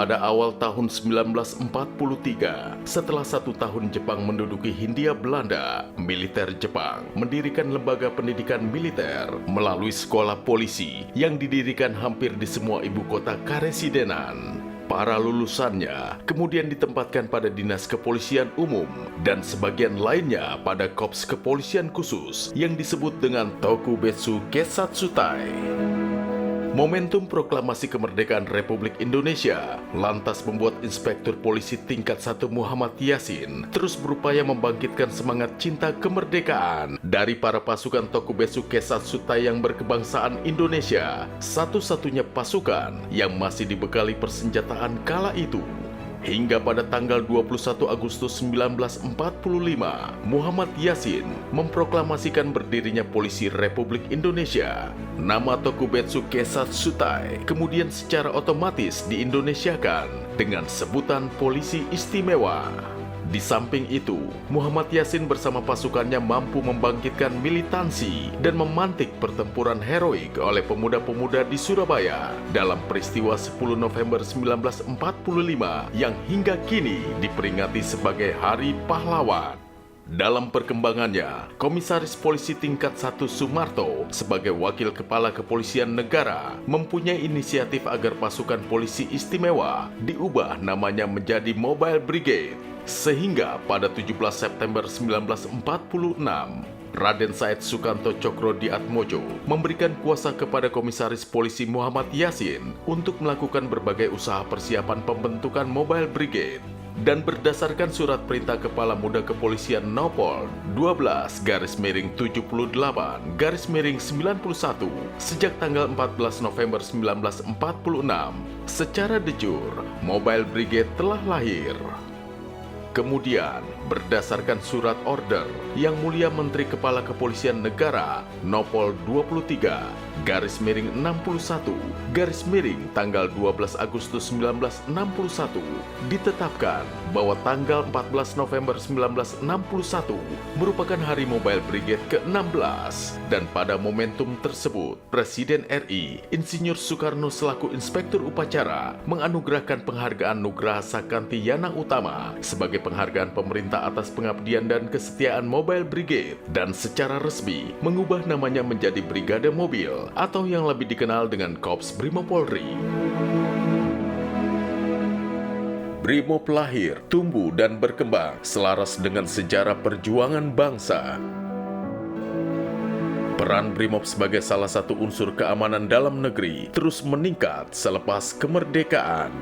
Pada awal tahun 1943, setelah 1 tahun Jepang menduduki Hindia Belanda, militer Jepang mendirikan lembaga pendidikan militer melalui sekolah polisi yang didirikan hampir di semua ibu kota karesidenan. Para lulusannya kemudian ditempatkan pada dinas kepolisian umum dan sebagian lainnya pada korps kepolisian khusus yang disebut dengan Tokubetsu Kesatsutai. Momentum proklamasi kemerdekaan Republik Indonesia lantas membuat Inspektur Polisi tingkat 1 Muhammad Yasin terus berupaya membangkitkan semangat cinta kemerdekaan dari para pasukan Tokubetsu Kesatsutai yang berkebangsaan Indonesia, satu-satunya pasukan yang masih dibekali persenjataan kala itu. Hingga pada tanggal 21 Agustus 1945, Muhammad Yasin memproklamasikan berdirinya Polisi Republik Indonesia. Nama Tokubetsu Kesatsutai kemudian secara otomatis diindonesiakan dengan sebutan Polisi Istimewa. Di samping itu, Muhammad Yasin bersama pasukannya mampu membangkitkan militansi dan memantik pertempuran heroik oleh pemuda-pemuda di Surabaya dalam peristiwa 10 November 1945 yang hingga kini diperingati sebagai Hari Pahlawan. Dalam perkembangannya, Komisaris Polisi tingkat 1 Sumarto sebagai Wakil Kepala Kepolisian Negara mempunyai inisiatif agar pasukan polisi istimewa diubah namanya menjadi Mobile Brigade. Sehingga pada 17 September 1946, Raden Said Sukanto Cokro Diatmojo memberikan kuasa kepada Komisaris Polisi Muhammad Yasin untuk melakukan berbagai usaha persiapan pembentukan Mobile Brigade. Dan berdasarkan surat perintah Kepala Muda Kepolisian Nopol 12-78-91 sejak tanggal 14 November 1946, secara de jure, Mobile Brigade telah lahir. Kemudian, berdasarkan surat order Yang Mulia Menteri Kepala Kepolisian Negara Nopol 23-61-61 tanggal 12 Agustus 1961 ditetapkan bahwa tanggal 14 November 1961 merupakan Hari Mobile Brigade ke-16 dan pada momentum tersebut Presiden RI Insinyur Soekarno selaku Inspektur Upacara menganugerahkan penghargaan Nugraha Sakanti Yana Utama sebagai penghargaan pemerintah atas pengabdian dan kesetiaan Mobile Brigade dan secara resmi mengubah namanya menjadi Brigade Mobil atau yang lebih dikenal dengan Korps Brimob Polri. Brimob lahir, tumbuh, dan berkembang selaras dengan sejarah perjuangan bangsa. Peran Brimob sebagai salah satu unsur keamanan dalam negeri terus meningkat selepas kemerdekaan.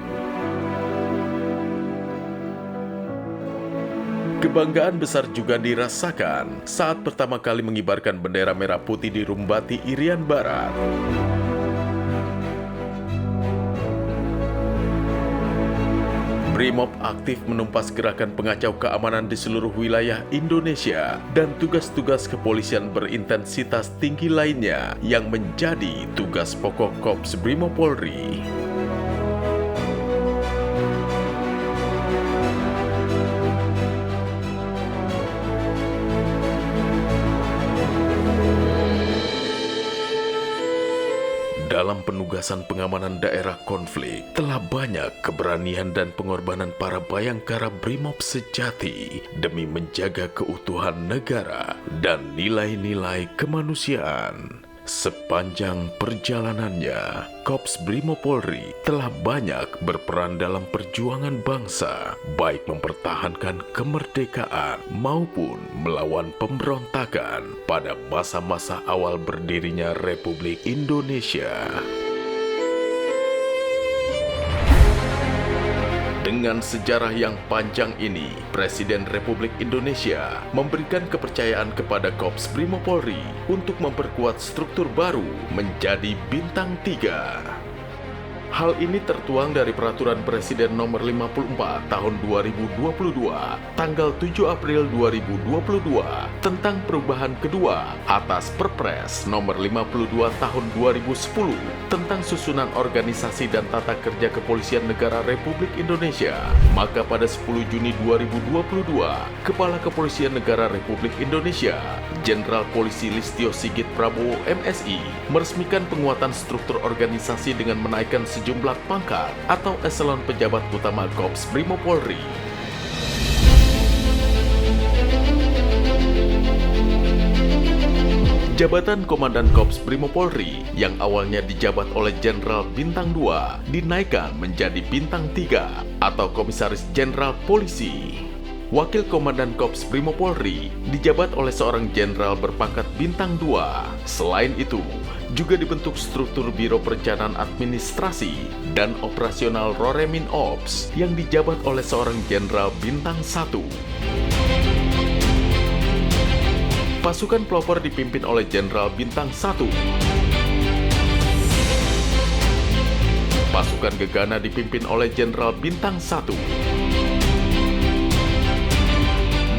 Kebanggaan besar juga dirasakan saat pertama kali mengibarkan bendera merah putih di Rumbati, Irian Barat. Brimob aktif menumpas gerakan pengacau keamanan di seluruh wilayah Indonesia dan tugas-tugas kepolisian berintensitas tinggi lainnya yang menjadi tugas pokok Korps Brimob Polri. Dalam penugasan pengamanan daerah konflik, telah banyak keberanian dan pengorbanan para bayangkara Brimob sejati demi menjaga keutuhan negara dan nilai-nilai kemanusiaan. Sepanjang perjalanannya, Korps Brimob Polri telah banyak berperan dalam perjuangan bangsa, baik mempertahankan kemerdekaan maupun melawan pemberontakan pada masa-masa awal berdirinya Republik Indonesia. Dengan sejarah yang panjang ini, Presiden Republik Indonesia memberikan kepercayaan kepada Korps Brimob Polri untuk memperkuat struktur baru menjadi Bintang 3. Hal ini tertuang dari Peraturan Presiden Nomor 54 Tahun 2022, tanggal 7 April 2022 tentang perubahan kedua atas Perpres Nomor 52 Tahun 2010 tentang susunan organisasi dan tata kerja Kepolisian Negara Republik Indonesia. Maka pada 10 Juni 2022, Kepala Kepolisian Negara Republik Indonesia, Jenderal Polisi Listio Sigit Prabowo MSI, meresmikan penguatan struktur organisasi dengan menaikkan sejumlah pangkat atau eselon pejabat utama Korps Brimob Polri. Jabatan Komandan Korps Brimob Polri yang awalnya dijabat oleh Jenderal Bintang 2 dinaikkan menjadi Bintang 3 atau Komisaris Jenderal Polisi. Wakil Komandan Korps Brimob Polri dijabat oleh seorang jenderal berpangkat Bintang 2. Selain itu, juga dibentuk struktur Biro Perencanaan Administrasi dan Operasional Roremin Ops yang dijabat oleh seorang jenderal Bintang 1. Pasukan pelopor dipimpin oleh Jenderal Bintang 1. Pasukan gegana dipimpin oleh Jenderal Bintang 1.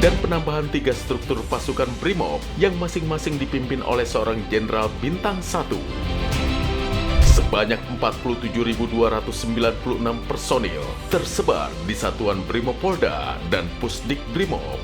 Dan penambahan 3 struktur pasukan Brimob yang masing-masing dipimpin oleh seorang Jenderal Bintang 1. Sebanyak 47.296 personil tersebar di Satuan Brimob Polda dan Pusdik Brimob.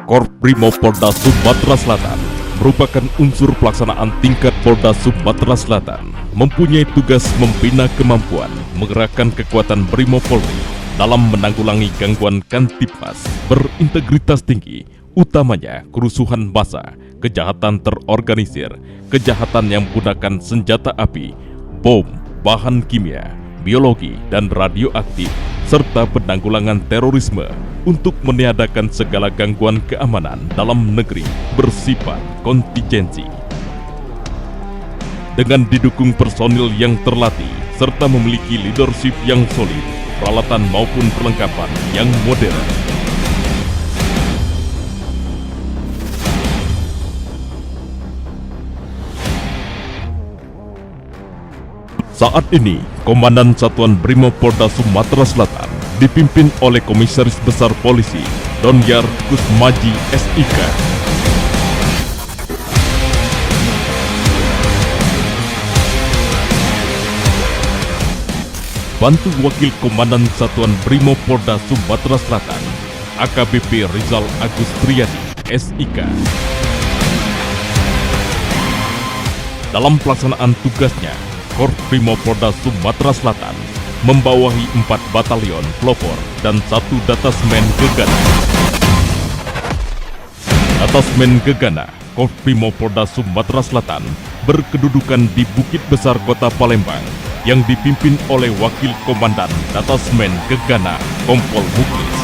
Korps Brimob Polda Sumatera Selatan merupakan unsur pelaksanaan tingkat Polda Sumatera Selatan, mempunyai tugas membina kemampuan menggerakkan kekuatan Brimob Polri dalam menanggulangi gangguan Kamtibmas berintegritas tinggi, utamanya kerusuhan massa, kejahatan terorganisir, kejahatan yang menggunakan senjata api, bom, bahan kimia, biologi, dan radioaktif, serta penanggulangan terorisme untuk meniadakan segala gangguan keamanan dalam negeri bersifat kontingensi. Dengan didukung personil yang terlatih serta memiliki leadership yang solid, peralatan maupun perlengkapan yang modern. Saat ini, Komandan Satuan Brimob Polda Sumatera Selatan dipimpin oleh Komisaris Besar Polisi Donyar Kusmaji SIK. Bantu Wakil Komandan Satuan Brimob Polda Sumatera Selatan AKBP Rizal Agus Priyadi SIK. Dalam pelaksanaan tugasnya, Korps Brimob Polda Sumatera Selatan membawahi 4 batalion pelopor dan 1 detasmen gegana. Detasmen gegana Korps Brimob Polda Sumatera Selatan berkedudukan di Bukit Besar Kota Palembang yang dipimpin oleh Wakil Komandan Detasmen Gegana Kompol Muklis.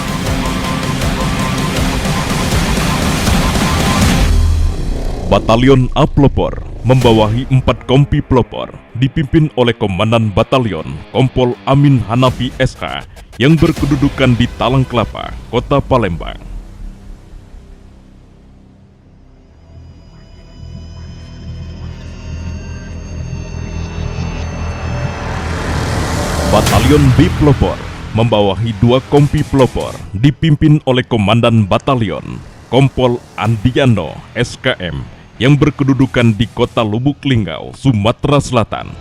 Batalion A Pelopor membawahi 4 kompi pelopor dipimpin oleh Komandan Batalion Kompol Amin Hanafi SH yang berkedudukan di Talang Kelapa, Kota Palembang. Batalion B Pelopor membawahi 2 kompi pelopor dipimpin oleh Komandan Batalion Kompol Andiano SKM yang berkedudukan di Kota Lubuk Linggau, Sumatera Selatan.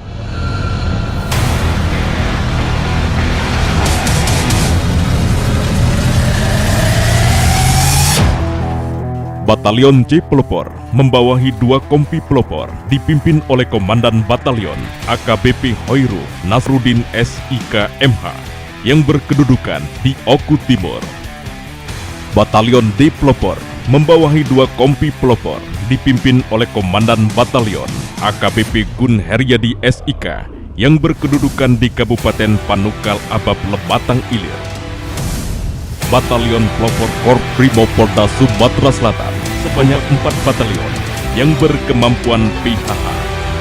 Batalion C Pelopor membawahi 2 kompi pelopor dipimpin oleh Komandan Batalion AKBP Hoiru Nasruddin SIK MH yang berkedudukan di Oku Timur. Batalion D Pelopor membawahi 2 kompi pelopor dipimpin oleh Komandan Batalion AKBP Gun Heryadi SIK yang berkedudukan di Kabupaten Panukal Abab Lebatang Ilir. Batalion Pelopor Korps Brimob Polda Sumatera Selatan sebanyak 4 batalion yang berkemampuan PHH,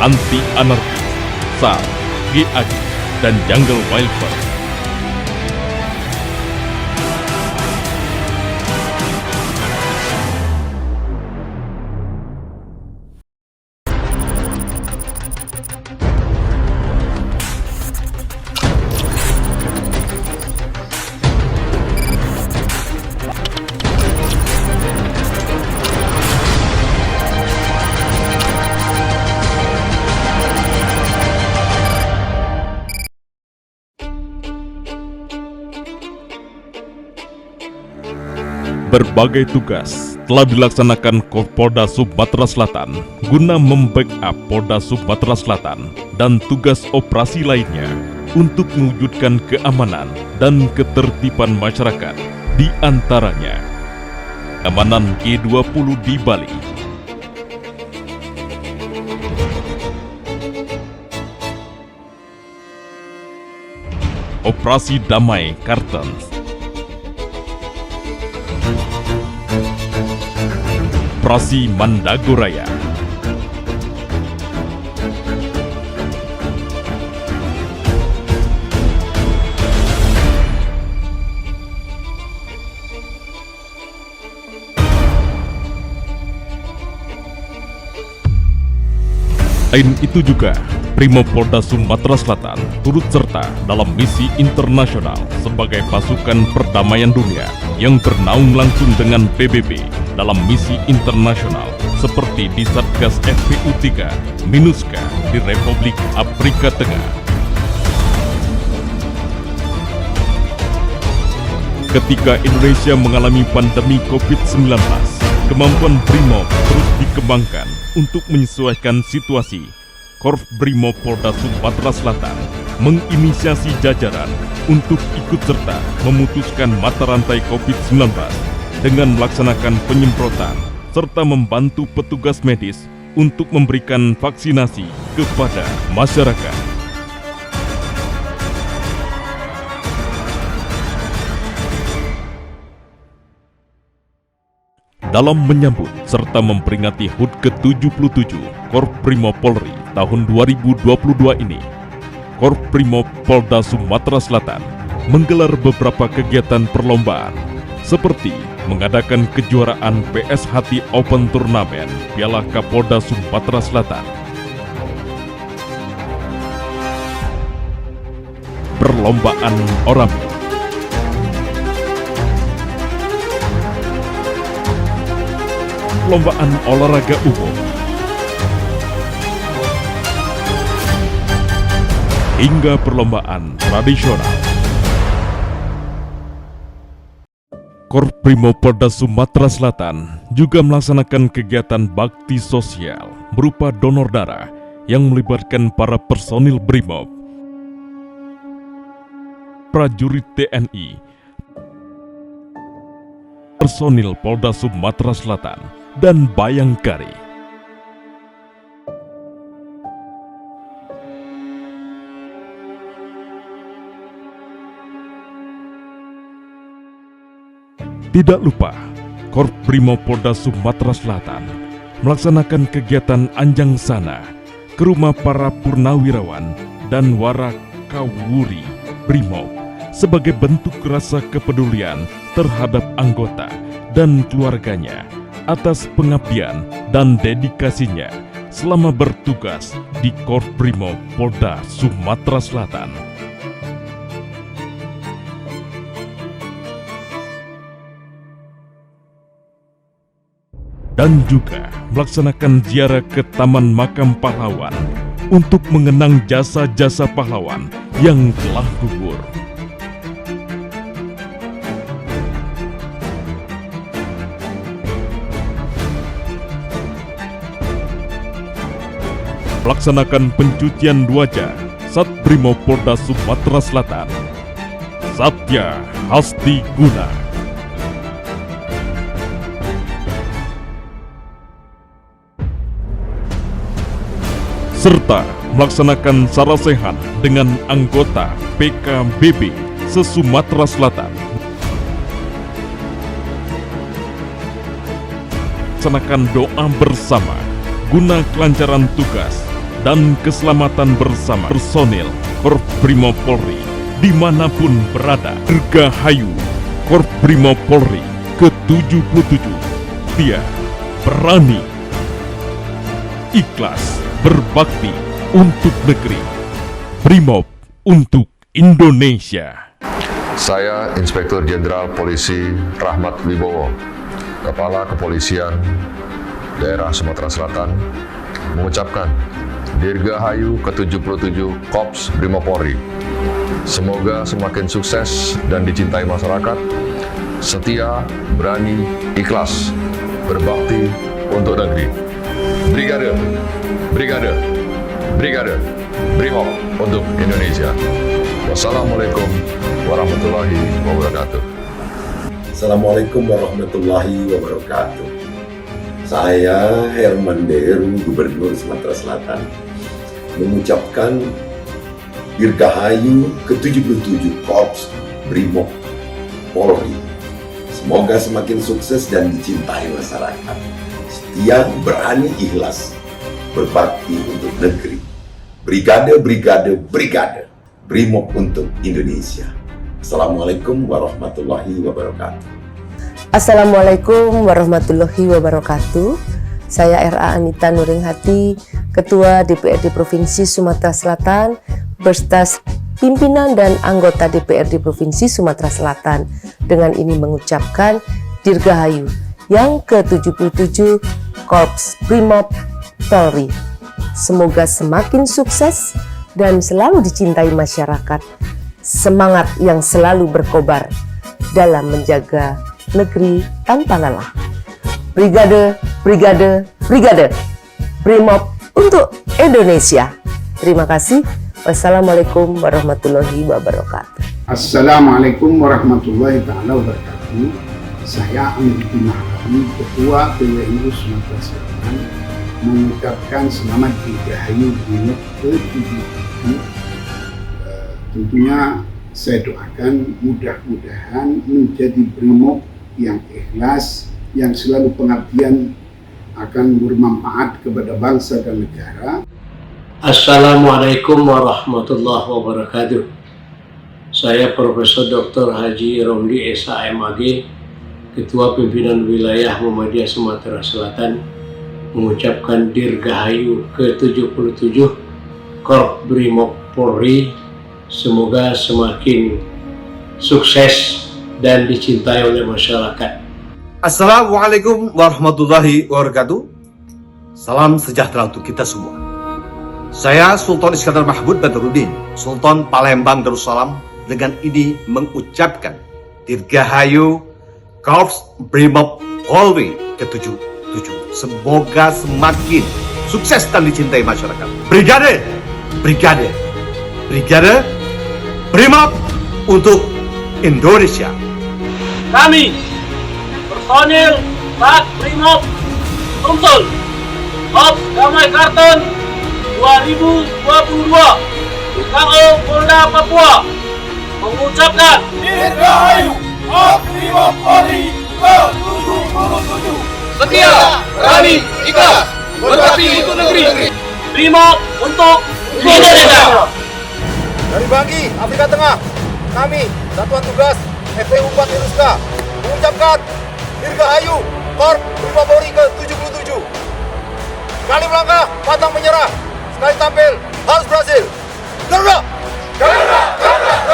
anti anarkis, SAR, GAG, dan Jungle Wildfire. Berbagai tugas telah dilaksanakan Korpolda Sumatera Selatan guna membackup Polda Sumatera Selatan dan tugas operasi lainnya untuk mewujudkan keamanan dan ketertiban masyarakat, di antaranya keamanan G20 di Bali, Operasi Damai Kartens, Operasi Mandagoraya, Selain itu juga, Brimopolda Sumatera Selatan turut serta dalam misi internasional sebagai pasukan perdamaian dunia yang bernaung langsung dengan PBB dalam misi internasional seperti di Satgas FPU-3 MINUSCA di Republik Afrika Tengah. Ketika Indonesia mengalami pandemi COVID-19, kemampuan Brimob terus dikembangkan untuk menyesuaikan situasi. Korps Brimopolda Sumatera Selatan menginisiasi jajaran untuk ikut serta memutuskan mata rantai COVID-19 dengan melaksanakan penyemprotan serta membantu petugas medis untuk memberikan vaksinasi kepada masyarakat. Dalam menyambut serta memperingati HUT ke-77 Korps Brimob Polri tahun 2022 ini, Korps Brimob Polda Sumatera Selatan menggelar beberapa kegiatan perlombaan seperti mengadakan kejuaraan PSHT Open Turnamen Piala Kapolda Sumatera Selatan, perlombaan Orami, perlombaan olahraga umum, hingga perlombaan tradisional. Korps Brimopolda Sumatera Selatan juga melaksanakan kegiatan bakti sosial berupa donor darah yang melibatkan para personil Brimob, prajurit TNI, personil Polda Sumatera Selatan, dan Bayangkari. Tidak lupa, Korps Brimopolda Sumatera Selatan melaksanakan kegiatan Anjang Sana ke rumah para purnawirawan dan warakawuri Brimob sebagai bentuk rasa kepedulian terhadap anggota dan keluarganya atas pengabdian dan dedikasinya selama bertugas di Korps Brimopolda Sumatera Selatan. Dan juga melaksanakan ziarah ke Taman Makam Pahlawan untuk mengenang jasa-jasa pahlawan yang telah gugur. Melaksanakan pencucian wajah Sat Brimopolda Sumatera Selatan, Satya Hasti Guna, serta melaksanakan sarasehan dengan anggota PKBB se-Sumatera Selatan. Melaksanakan doa bersama guna kelancaran tugas dan keselamatan bersama personil Korps Brimob Polri dimanapun berada. Dirgahayu Korps Brimob Polri ke-77, setia, berani, ikhlas, berbakti untuk negeri. Brimob untuk Indonesia. Saya Inspektur Jenderal Polisi Rahmat Wibowo, Kepala Kepolisian Daerah Sumatera Selatan, mengucapkan Dirgahayu ke-77 Korps Brimob Polri. Semoga semakin sukses dan dicintai masyarakat, setia, berani, ikhlas, berbakti untuk negeri. Brigade, brigade, brigade, Brimob untuk Indonesia. Wassalamualaikum warahmatullahi wabarakatuh. Assalamualaikum warahmatullahi wabarakatuh. Saya Herman Deru, Gubernur Sumatera Selatan, mengucapkan Dirgahayu ke-77 Korps Brimob Polri. Semoga semakin sukses dan dicintai masyarakat. Setia, berani, ikhlas, berbakti untuk negeri. Brigade, brigade, brigade, Brimob untuk Indonesia. Assalamualaikum warahmatullahi wabarakatuh. Assalamualaikum warahmatullahi wabarakatuh. Saya R.A. Anita Nuringhati, Ketua DPRD Provinsi Sumatera Selatan, beserta pimpinan dan anggota DPRD Provinsi Sumatera Selatan. Dengan ini mengucapkan Dirgahayu yang ke-77 Korps Brimob Polri. Semoga semakin sukses dan selalu dicintai masyarakat. Semangat yang selalu berkobar dalam menjaga negeri tanpa lelah. Brigade, brigade, brigade, Brimob untuk Indonesia. Terima kasih. Wassalamualaikum warahmatullahi wabarakatuh. Assalamualaikum warahmatullahi wabarakatuh. Saya Amir Mahdi, Ketua PWNU Sumatera Selatan, mengucapkan selamat Dirgahayu Brimob ke-77. Tentunya saya doakan mudah-mudahan menjadi Brimob yang ikhlas, yang selalu pengabdian akan bermanfaat kepada bangsa dan negara. Assalamualaikum warahmatullahi wabarakatuh. Saya Profesor Dr. Haji Romli Esa MAG, Ketua Pimpinan Wilayah Muhammadiyah Sumatera Selatan, mengucapkan Dirgahayu ke-77 Korps Brimob Polri. Semoga semakin sukses dan dicintai oleh masyarakat. Assalamualaikum warahmatullahi wabarakatuh. Salam sejahtera untuk kita semua. Saya Sultan Iskandar Mahmud Badruddin, Sultan Palembang Darussalam, dengan ini mengucapkan Dirgahayu Korps Brimob Polri ke-77. Semoga semakin sukses dan dicintai masyarakat. Brigade, brigade, brigade, Brimob untuk Indonesia. Kami, personil Rak Brimob Sumsel, Korps Damai Kartun 2022, DKO Polda Papua, mengucapkan Dirgahayu Korps Brimob Polri ke-77. Setia, berani, ikhlas, berbakti untuk negeri. Brimob untuk Indonesia. Dari Bangi, Afrika Tengah, kami, Satuan Tugas FPU 4 Iruska, mengucapkan Dirgahayu Korps Brimob Polri ke-77. Sekali melangkah, pantang menyerah. Sekali tampil, harus berhasil. Garuda! Garuda! Garuda!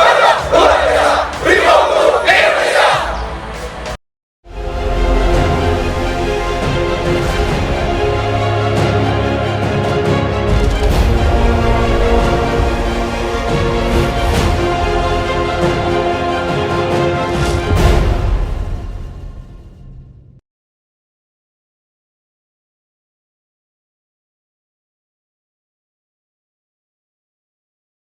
Garuda! Brimob!